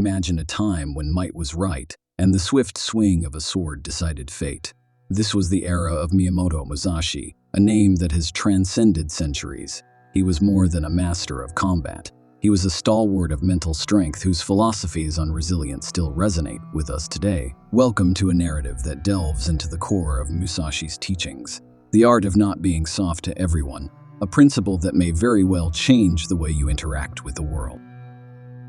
Imagine a time when might was right, and the swift swing of a sword decided fate. This was the era of Miyamoto Musashi, a name that has transcended centuries. He was more than a master of combat. He was a stalwart of mental strength whose philosophies on resilience still resonate with us today. Welcome to a narrative that delves into the core of Musashi's teachings, the art of not being soft to everyone, a principle that may very well change the way you interact with the world.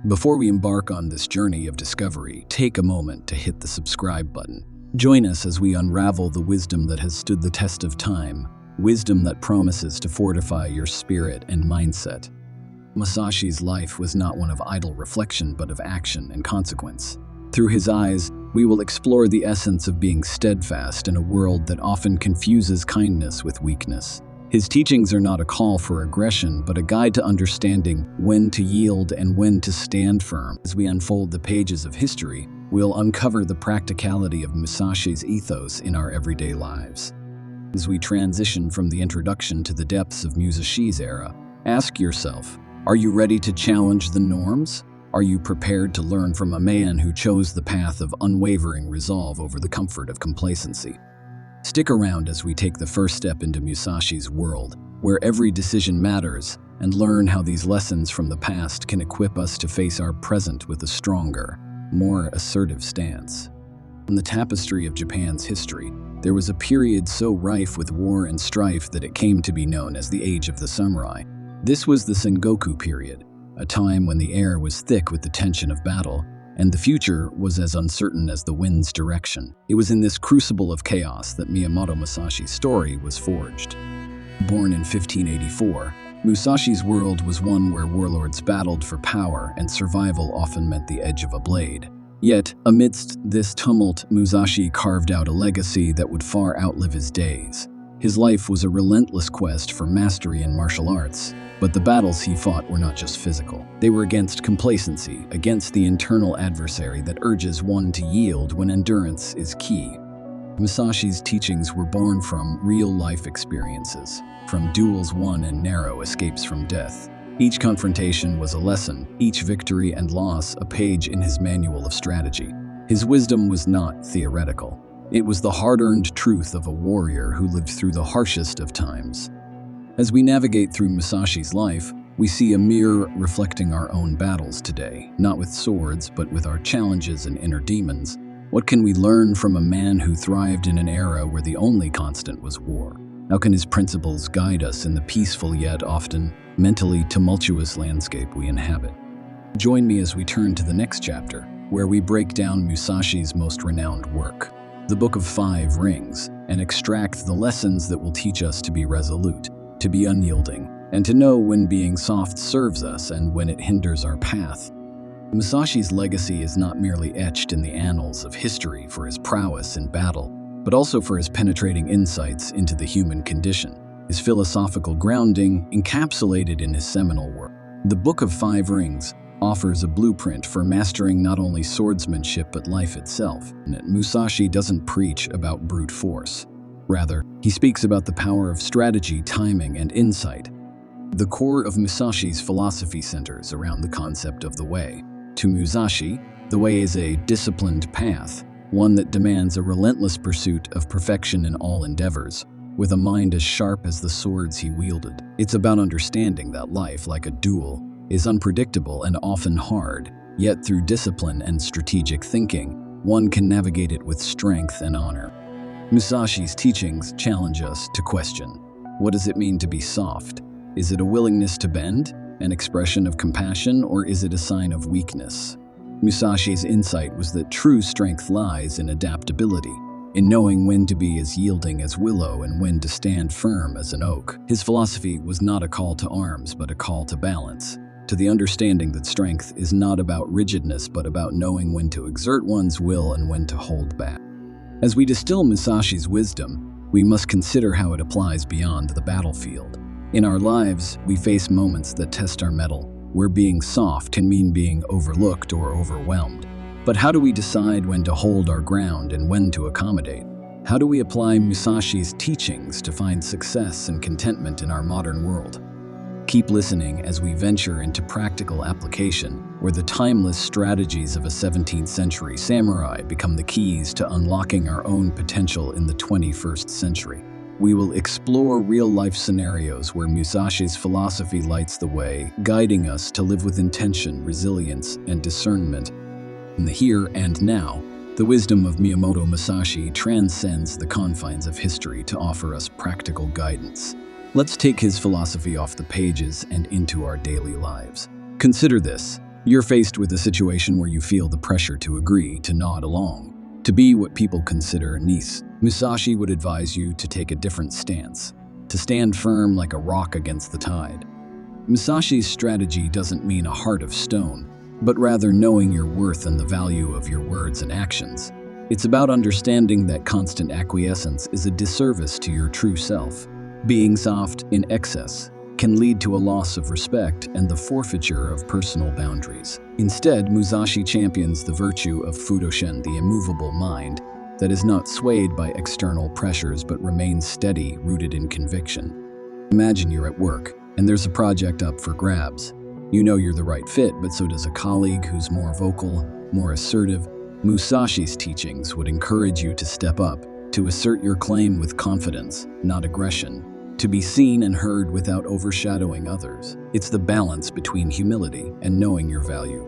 Before we embark on this journey of discovery, take a moment to hit the subscribe button. Join us as we unravel the wisdom that has stood the test of time, wisdom that promises to fortify your spirit and mindset. Musashi's life was not one of idle reflection but of action and consequence. Through his eyes, we will explore the essence of being steadfast in a world that often confuses kindness with weakness. His teachings are not a call for aggression, but a guide to understanding when to yield and when to stand firm. As we unfold the pages of history, we'll uncover the practicality of Musashi's ethos in our everyday lives. As we transition from the introduction to the depths of Musashi's era, ask yourself, are you ready to challenge the norms? Are you prepared to learn from a man who chose the path of unwavering resolve over the comfort of complacency? Stick around as we take the first step into Musashi's world, where every decision matters, and learn how these lessons from the past can equip us to face our present with a stronger, more assertive stance. In the tapestry of Japan's history, there was a period so rife with war and strife that it came to be known as the Age of the Samurai. This was the Sengoku period, a time when the air was thick with the tension of battle, and the future was as uncertain as the wind's direction. It was in this crucible of chaos that Miyamoto Musashi's story was forged. Born in 1584, Musashi's world was one where warlords battled for power and survival often meant the edge of a blade. Yet, amidst this tumult, Musashi carved out a legacy that would far outlive his days. His life was a relentless quest for mastery in martial arts, but the battles he fought were not just physical. They were against complacency, against the internal adversary that urges one to yield when endurance is key. Musashi's teachings were born from real-life experiences, from duels won and narrow escapes from death. Each confrontation was a lesson, each victory and loss a page in his manual of strategy. His wisdom was not theoretical. It was the hard-earned truth of a warrior who lived through the harshest of times. As we navigate through Musashi's life, we see a mirror reflecting our own battles today, not with swords, but with our challenges and inner demons. What can we learn from a man who thrived in an era where the only constant was war? How can his principles guide us in the peaceful yet often mentally tumultuous landscape we inhabit? Join me as we turn to the next chapter, where we break down Musashi's most renowned work, the Book of Five Rings, and extract the lessons that will teach us to be resolute, to be unyielding, and to know when being soft serves us and when it hinders our path. Musashi's legacy is not merely etched in the annals of history for his prowess in battle, but also for his penetrating insights into the human condition, his philosophical grounding encapsulated in his seminal work. The Book of Five Rings offers a blueprint for mastering not only swordsmanship but life itself. Musashi doesn't preach about brute force. Rather, he speaks about the power of strategy, timing, and insight. The core of Musashi's philosophy centers around the concept of the way. To Musashi, the way is a disciplined path, one that demands a relentless pursuit of perfection in all endeavors, with a mind as sharp as the swords he wielded. It's about understanding that life, like a duel, is unpredictable and often hard, yet through discipline and strategic thinking, one can navigate it with strength and honor. Musashi's teachings challenge us to question, what does it mean to be soft? Is it a willingness to bend, an expression of compassion, or is it a sign of weakness? Musashi's insight was that true strength lies in adaptability, in knowing when to be as yielding as willow and when to stand firm as an oak. His philosophy was not a call to arms, but a call to balance, to the understanding that strength is not about rigidness, but about knowing when to exert one's will and when to hold back. As we distill Musashi's wisdom, we must consider how it applies beyond the battlefield. In our lives, we face moments that test our mettle, where being soft can mean being overlooked or overwhelmed. But how do we decide when to hold our ground and when to accommodate? How do we apply Musashi's teachings to find success and contentment in our modern world? Keep listening as we venture into practical application, where the timeless strategies of a 17th century samurai become the keys to unlocking our own potential in the 21st century. We will explore real-life scenarios where Musashi's philosophy lights the way, guiding us to live with intention, resilience, and discernment. In the here and now, the wisdom of Miyamoto Musashi transcends the confines of history to offer us practical guidance. Let's take his philosophy off the pages and into our daily lives. Consider this. You're faced with a situation where you feel the pressure to agree, to nod along, to be what people consider nice. Musashi would advise you to take a different stance, to stand firm like a rock against the tide. Musashi's strategy doesn't mean a heart of stone, but rather knowing your worth and the value of your words and actions. It's about understanding that constant acquiescence is a disservice to your true self. Being soft in excess can lead to a loss of respect and the forfeiture of personal boundaries. Instead, Musashi champions the virtue of Fudoshin, the immovable mind, that is not swayed by external pressures but remains steady, rooted in conviction. Imagine you're at work, and there's a project up for grabs. You know you're the right fit, but so does a colleague who's more vocal, more assertive. Musashi's teachings would encourage you to step up, to assert your claim with confidence, not aggression, to be seen and heard without overshadowing others. It's the balance between humility and knowing your value.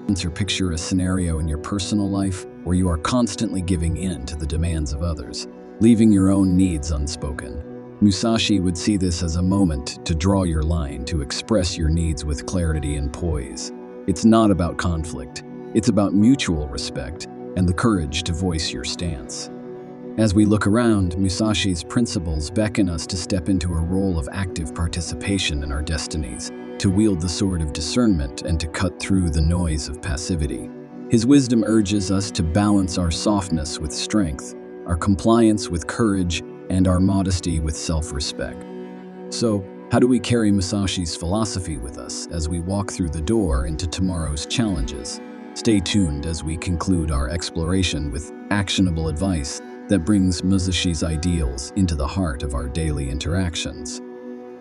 Or picture a scenario in your personal life where you are constantly giving in to the demands of others, leaving your own needs unspoken. Musashi would see this as a moment to draw your line, to express your needs with clarity and poise. It's not about conflict. It's about mutual respect and the courage to voice your stance. As we look around, Musashi's principles beckon us to step into a role of active participation in our destinies, to wield the sword of discernment and to cut through the noise of passivity. His wisdom urges us to balance our softness with strength, our compliance with courage, and our modesty with self-respect. So, how do we carry Musashi's philosophy with us as we walk through the door into tomorrow's challenges? Stay tuned as we conclude our exploration with actionable advice that brings Musashi's ideals into the heart of our daily interactions.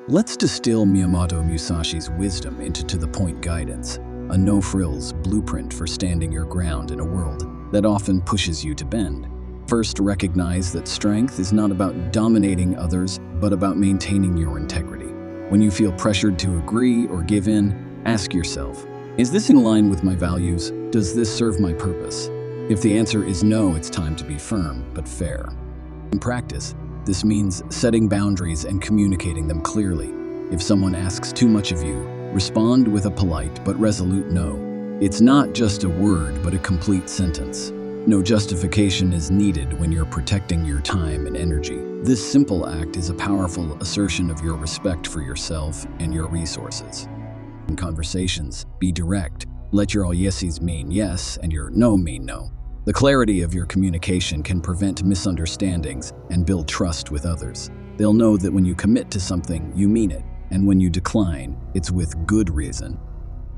Let's distill Miyamoto Musashi's wisdom into to-the-point guidance, a no-frills blueprint for standing your ground in a world that often pushes you to bend. First, recognize that strength is not about dominating others, but about maintaining your integrity. When you feel pressured to agree or give in, ask yourself, is this in line with my values? Does this serve my purpose? If the answer is no, it's time to be firm, but fair. In practice, this means setting boundaries and communicating them clearly. If someone asks too much of you, respond with a polite but resolute no. It's not just a word, but a complete sentence. No justification is needed when you're protecting your time and energy. This simple act is a powerful assertion of your respect for yourself and your resources. In conversations, be direct. Let your all yeses mean yes and your no mean no. The clarity of your communication can prevent misunderstandings and build trust with others. They'll know that when you commit to something, you mean it, and when you decline, it's with good reason.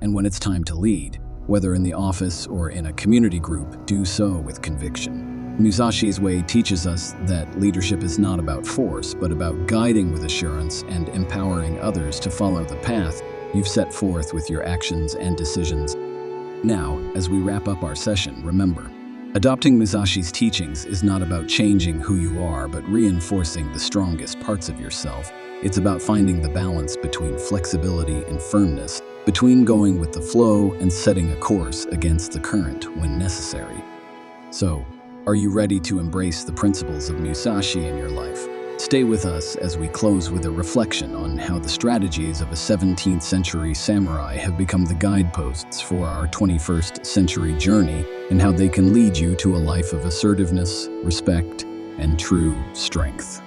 And when it's time to lead, whether in the office or in a community group, do so with conviction. Musashi's way teaches us that leadership is not about force, but about guiding with assurance and empowering others to follow the path you've set forth with your actions and decisions. Now, as we wrap up our session, remember, adopting Musashi's teachings is not about changing who you are, but reinforcing the strongest parts of yourself. It's about finding the balance between flexibility and firmness, between going with the flow and setting a course against the current when necessary. So, are you ready to embrace the principles of Musashi in your life? Stay with us as we close with a reflection on how the strategies of a 17th century samurai have become the guideposts for our 21st century journey, and how they can lead you to a life of assertiveness, respect, and true strength.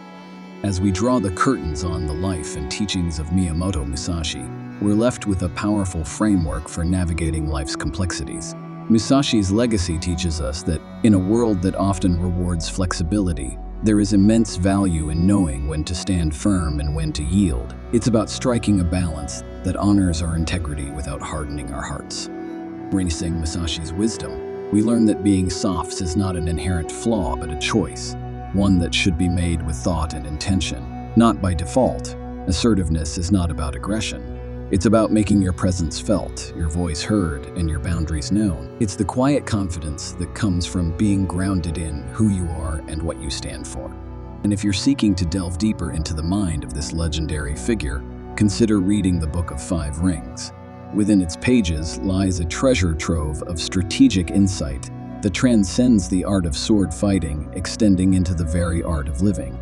As we draw the curtains on the life and teachings of Miyamoto Musashi, we're left with a powerful framework for navigating life's complexities. Musashi's legacy teaches us that, in a world that often rewards flexibility, there is immense value in knowing when to stand firm and when to yield. It's about striking a balance that honors our integrity without hardening our hearts. Embracing Musashi's wisdom, we learn that being soft is not an inherent flaw but a choice, one that should be made with thought and intention, not by default. Assertiveness is not about aggression. It's about making your presence felt, your voice heard, and your boundaries known. It's the quiet confidence that comes from being grounded in who you are and what you stand for. And if you're seeking to delve deeper into the mind of this legendary figure, consider reading the Book of Five Rings. Within its pages lies a treasure trove of strategic insight that transcends the art of sword fighting, extending into the very art of living.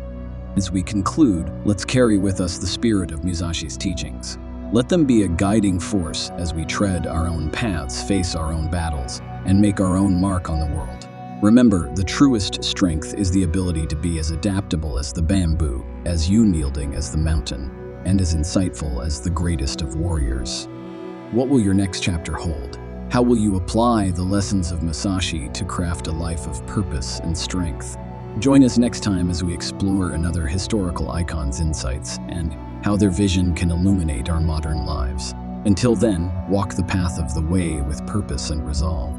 As we conclude, let's carry with us the spirit of Musashi's teachings. Let them be a guiding force as we tread our own paths, face our own battles, and make our own mark on the world. Remember, the truest strength is the ability to be as adaptable as the bamboo, as unyielding as the mountain, and as insightful as the greatest of warriors. What will your next chapter hold? How will you apply the lessons of Musashi to craft a life of purpose and strength? Join us next time as we explore another historical icon's insights and how their vision can illuminate our modern lives. Until then, walk the path of the way with purpose and resolve.